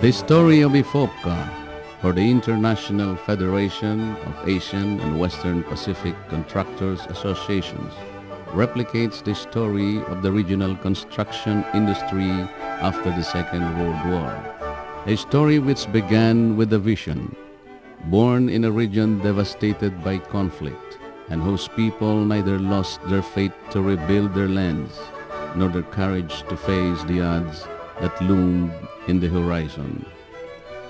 The story of ifawpca, or the International Federation of Asian and Western Pacific Contractors Associations, replicates the story of the regional construction industry after the Second World War. A story which began with a vision, born in a region devastated by conflict, and whose people neither lost their faith to rebuild their lands, nor their courage to face the odds that loomed in the horizon.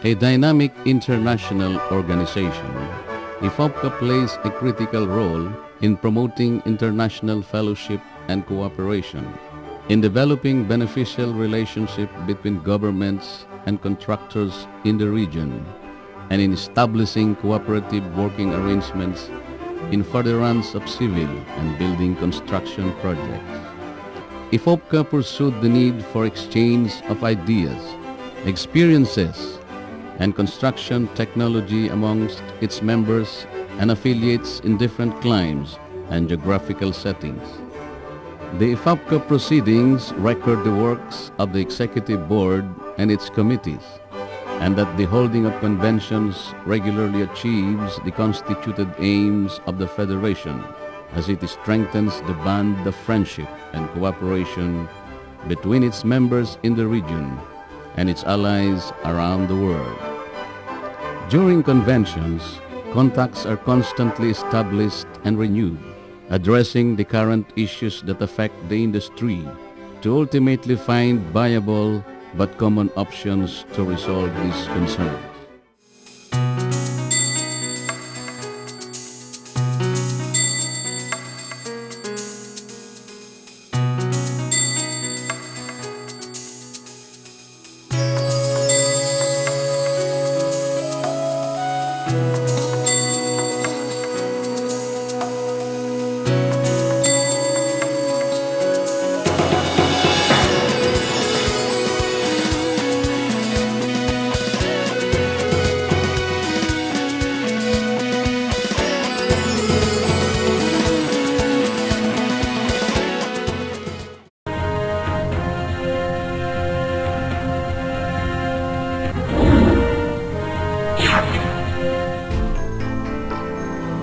A dynamic international organization, ifawpca plays a critical role in promoting international fellowship and cooperation, in developing beneficial relationship between governments and contractors in the region, and in establishing cooperative working arrangements in furtherance of civil and building construction projects. ifawpca pursued the need for exchange of ideas, experiences, and construction technology amongst its members and affiliates in different climes and geographical settings. The ifawpca proceedings record the works of the Executive Board and its committees, and that the holding of conventions regularly achieves the constituted aims of the Federation, as it strengthens the bond of friendship and cooperation between its members in the region and its allies around the world. During conventions, contacts are constantly established and renewed, addressing the current issues that affect the industry to ultimately find viable but common options to resolve these concerns.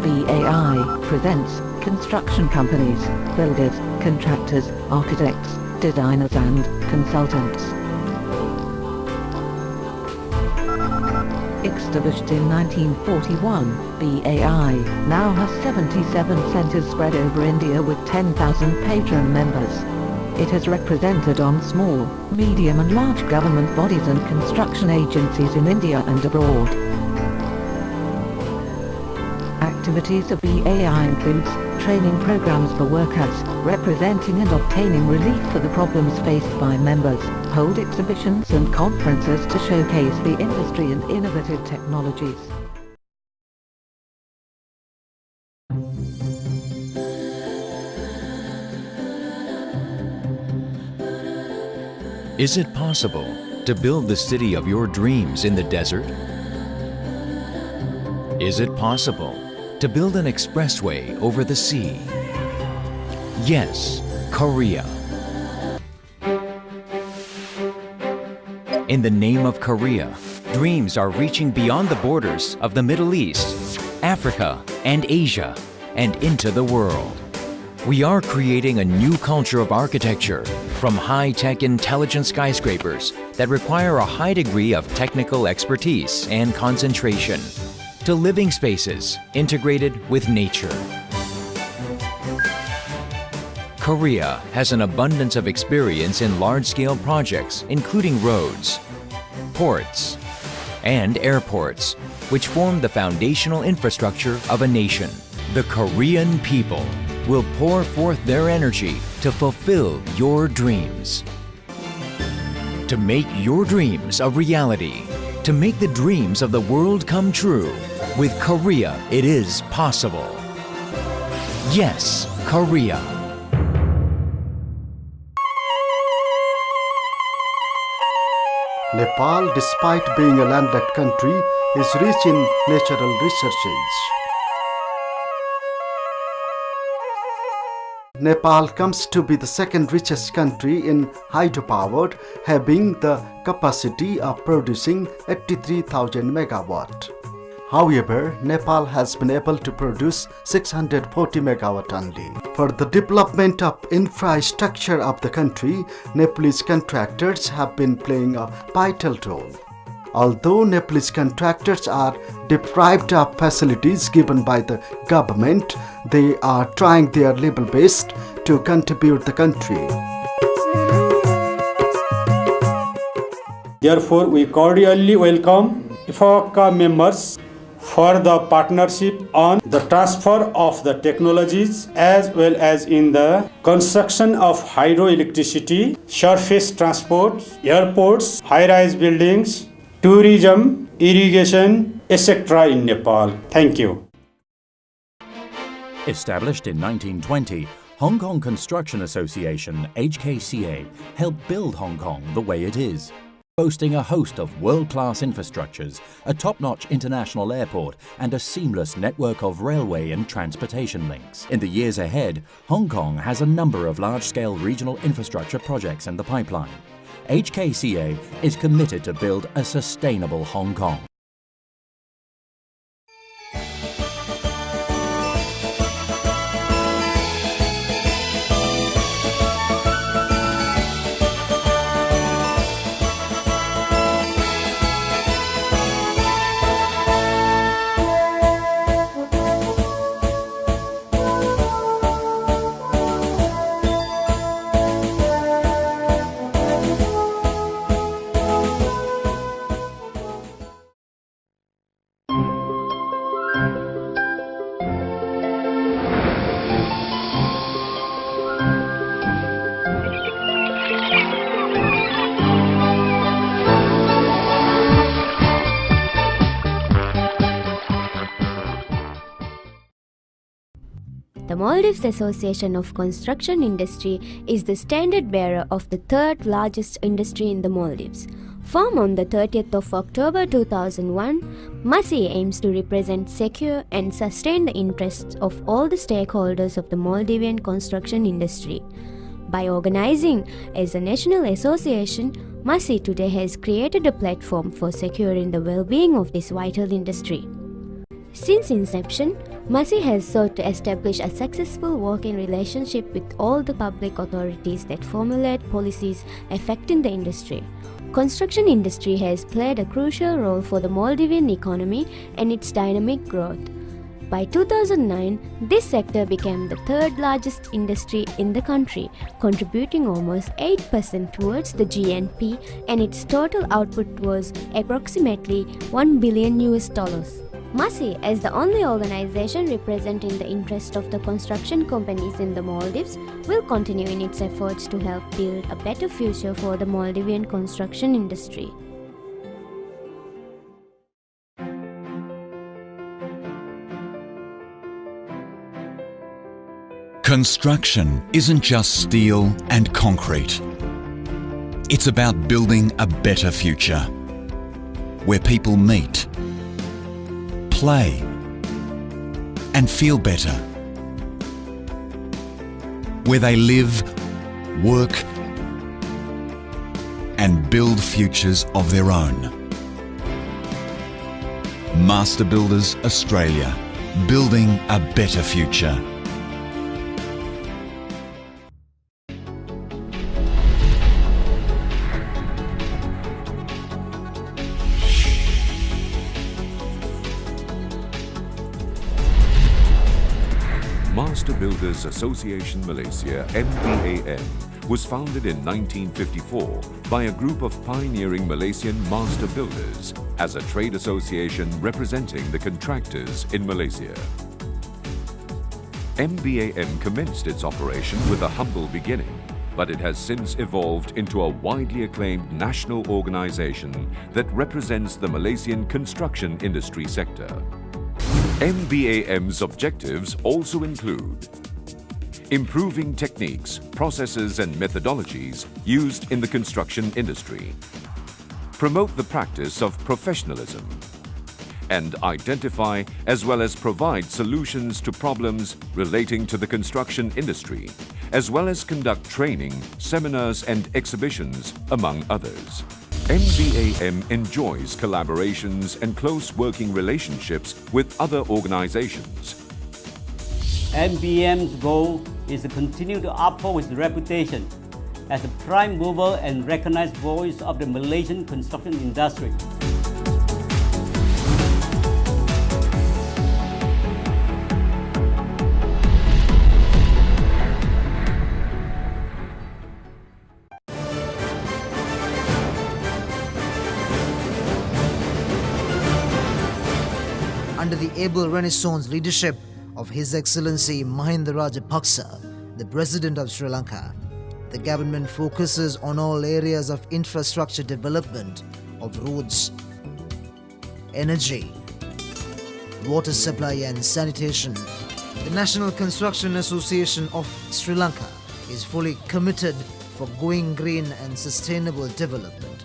VAI presents construction companies, builders, contractors, architects, designers and consultants. Established in 1941, BAI now has 77 centres spread over India with 10,000 patron members. It has represented on small, medium and large government bodies and construction agencies in India and abroad. Activities of BAI includes training programs for workers, representing and obtaining relief for the problems faced by members, hold exhibitions and conferences to showcase the industry and innovative technologies. Is it possible to build the city of your dreams in the desert? Is it possible to build an expressway over the sea? Yes, Korea. In the name of Korea, dreams are reaching beyond the borders of the Middle East, Africa, and Asia, and into the world. We are creating a new culture of architecture, from high-tech intelligent skyscrapers that require a high degree of technical expertise and concentration, to living spaces integrated with nature. Korea has an abundance of experience in large-scale projects, including roads, ports, and airports, which form the foundational infrastructure of a nation. The Korean people will pour forth their energy to fulfill your dreams. To make your dreams a reality, to make the dreams of the world come true, with Korea it is possible. Yes, Korea. Nepal, despite being a landlocked country, is rich in natural resources. Nepal comes to be the second richest country in hydropower, having the capacity of producing 83,000 megawatt. However, Nepal has been able to produce 640 megawatt only. For the development of infrastructure of the country, Nepalese contractors have been playing a vital role. Although Nepalese contractors are deprived of facilities given by the government, they are trying their level best to contribute the country. Therefore, we cordially welcome ifawpca members for the partnership on the transfer of the technologies as well as in the construction of hydroelectricity, surface transport, airports, high-rise buildings, tourism, irrigation, etc. in Nepal. Thank you. Established in 1920, Hong Kong Construction Association, HKCA, helped build Hong Kong the way it is, boasting a host of world-class infrastructures, a top-notch international airport, and a seamless network of railway and transportation links. In the years ahead, Hong Kong has a number of large-scale regional infrastructure projects in the pipeline. HKCA is committed to build a sustainable Hong Kong. The Maldives Association of Construction Industry is the standard bearer of the third largest industry in the Maldives. Formed on the 30th of October 2001, MASI aims to represent, secure and sustain the interests of all the stakeholders of the Maldivian construction industry. By organizing as a national association, MASI today has created a platform for securing the well-being of this vital industry. Since inception, MASI has sought to establish a successful working relationship with all the public authorities that formulate policies affecting the industry. Construction industry has played a crucial role for the Maldivian economy and its dynamic growth. By 2009, this sector became the third largest industry in the country, contributing almost 8% towards the GNP, and its total output was approximately $1 billion. MASI, as the only organization representing the interest of the construction companies in the Maldives, will continue in its efforts to help build a better future for the Maldivian construction industry. Construction isn't just steel and concrete. It's about building a better future, where people meet, play and feel better, where they live, work and build futures of their own. Master Builders Australia, building a better future. Master Builders Association Malaysia, MBAM, was founded in 1954 by a group of pioneering Malaysian master builders as a trade association representing the contractors in Malaysia. MBAM commenced its operation with a humble beginning, but it has since evolved into a widely acclaimed national organization that represents the Malaysian construction industry sector. MBAM's objectives also include improving techniques, processes and methodologies used in the construction industry, promote the practice of professionalism, and identify as well as provide solutions to problems relating to the construction industry, as well as conduct training, seminars and exhibitions, among others. MBAM enjoys collaborations and close working relationships with other organizations. MBM's goal is to continue to uphold its reputation as a prime mover and recognized voice of the Malaysian construction industry. Under the able Renaissance leadership of His Excellency Mahinda Rajapaksa, the President of Sri Lanka, the government focuses on all areas of infrastructure development of roads, energy, water supply and sanitation. The National Construction Association of Sri Lanka is fully committed for going green and sustainable development.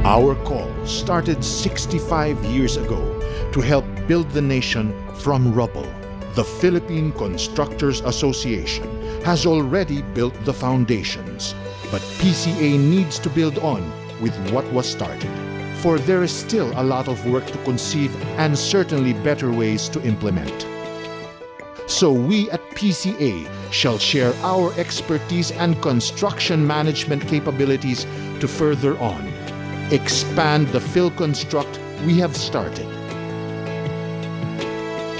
Our call started 65 years ago to help build the nation from rubble. The Philippine Constructors Association has already built the foundations, but PCA needs to build on with what was started. For there is still a lot of work to conceive and certainly better ways to implement. So we at PCA shall share our expertise and construction management capabilities to further on expand the PhilConstruct we have started.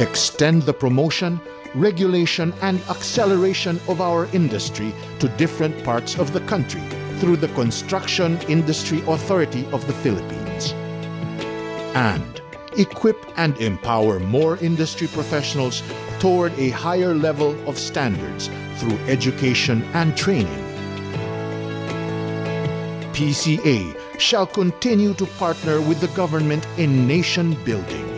Extend the promotion, regulation, and acceleration of our industry to different parts of the country through the Construction Industry Authority of the Philippines. And equip and empower more industry professionals toward a higher level of standards through education and training. PCA shall continue to partner with the government in nation building.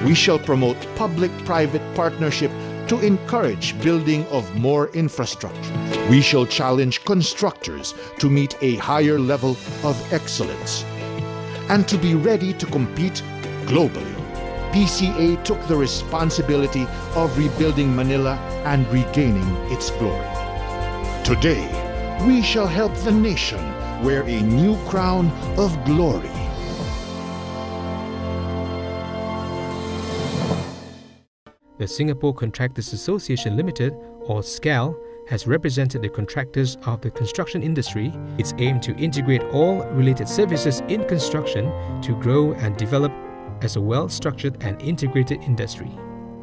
We shall promote public-private partnership to encourage building of more infrastructure. We shall challenge constructors to meet a higher level of excellence and to be ready to compete globally. PCA took the responsibility of rebuilding Manila and regaining its glory. Today, we shall help the nation wear a new crown of glory. The Singapore Contractors Association Limited, or SCAL, has represented the contractors of the construction industry. Its aim to integrate all related services in construction to grow and develop as a well-structured and integrated industry.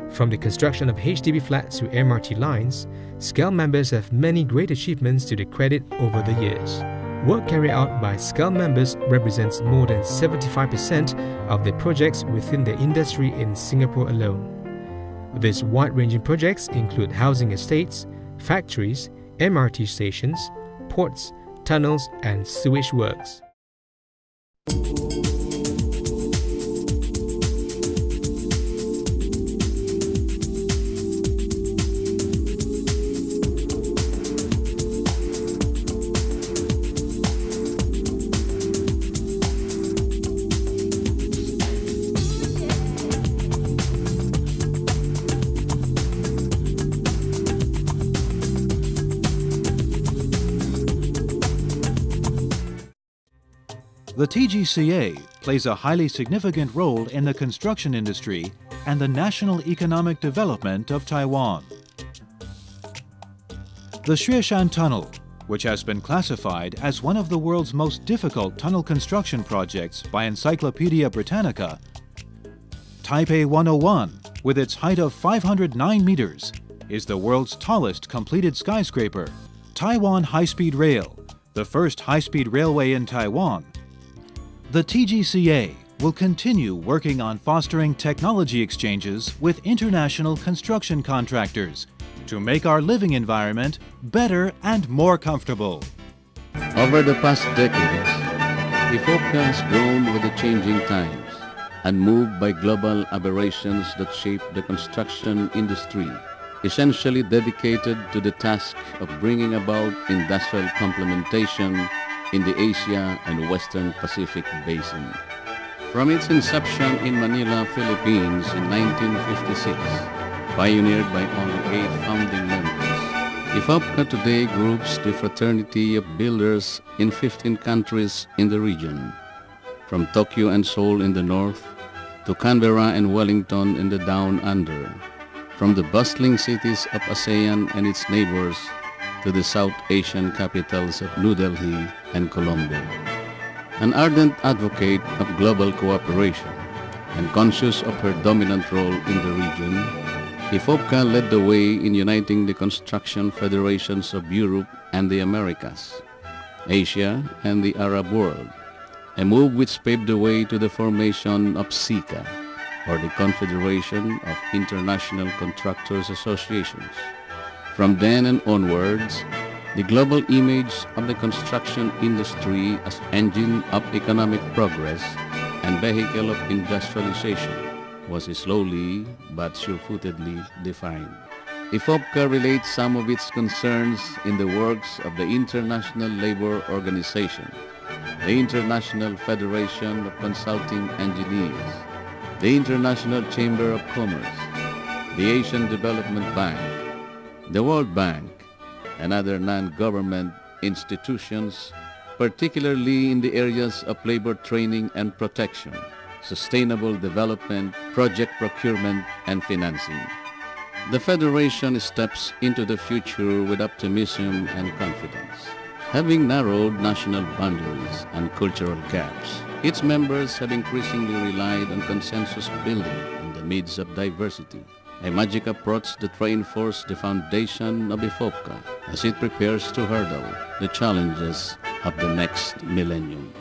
From the construction of HDB flats to MRT lines, SCAL members have many great achievements to their credit over the years. Work carried out by SCAL members represents more than 75% of the projects within the industry in Singapore alone. These wide-ranging projects include housing estates, factories, MRT stations, ports, tunnels, and sewage works. The TGCA plays a highly significant role in the construction industry and the national economic development of Taiwan. The Xueshan Tunnel, which has been classified as one of the world's most difficult tunnel construction projects by Encyclopedia Britannica, Taipei 101, with its height of 509 meters, is the world's tallest completed skyscraper. Taiwan High-Speed Rail, the first high-speed railway in Taiwan. The TGCA will continue working on fostering technology exchanges with international construction contractors to make our living environment better and more comfortable. Over the past decades, IFawpca has grown with the changing times and moved by global aberrations that shape the construction industry, essentially dedicated to the task of bringing about industrial complementation in the Asia and Western Pacific Basin. From its inception in Manila, Philippines in 1956, pioneered by only 8 founding members, IFawpca today groups the fraternity of builders in 15 countries in the region, from Tokyo and Seoul in the north to Canberra and Wellington in the down under, from the bustling cities of ASEAN and its neighbors to the South Asian capitals of New Delhi and Colombo. An ardent advocate of global cooperation and conscious of her dominant role in the region, IFawpca led the way in uniting the construction federations of Europe and the Americas, Asia and the Arab world, a move which paved the way to the formation of SICA, or the Confederation of International Contractors Associations. From then and onwards, the global image of the construction industry as engine of economic progress and vehicle of industrialization was slowly but sure-footedly defined. IFawpca relates some of its concerns in the works of the International Labor Organization, the International Federation of Consulting Engineers, the International Chamber of Commerce, the Asian Development Bank, the World Bank, and other non-government institutions, particularly in the areas of labor training and protection, sustainable development, project procurement, and financing. The Federation steps into the future with optimism and confidence. Having narrowed national boundaries and cultural gaps, its members have increasingly relied on consensus building in the midst of diversity, a magic approach that reinforces the foundation of IFawpca as it prepares to hurdle the challenges of the next millennium.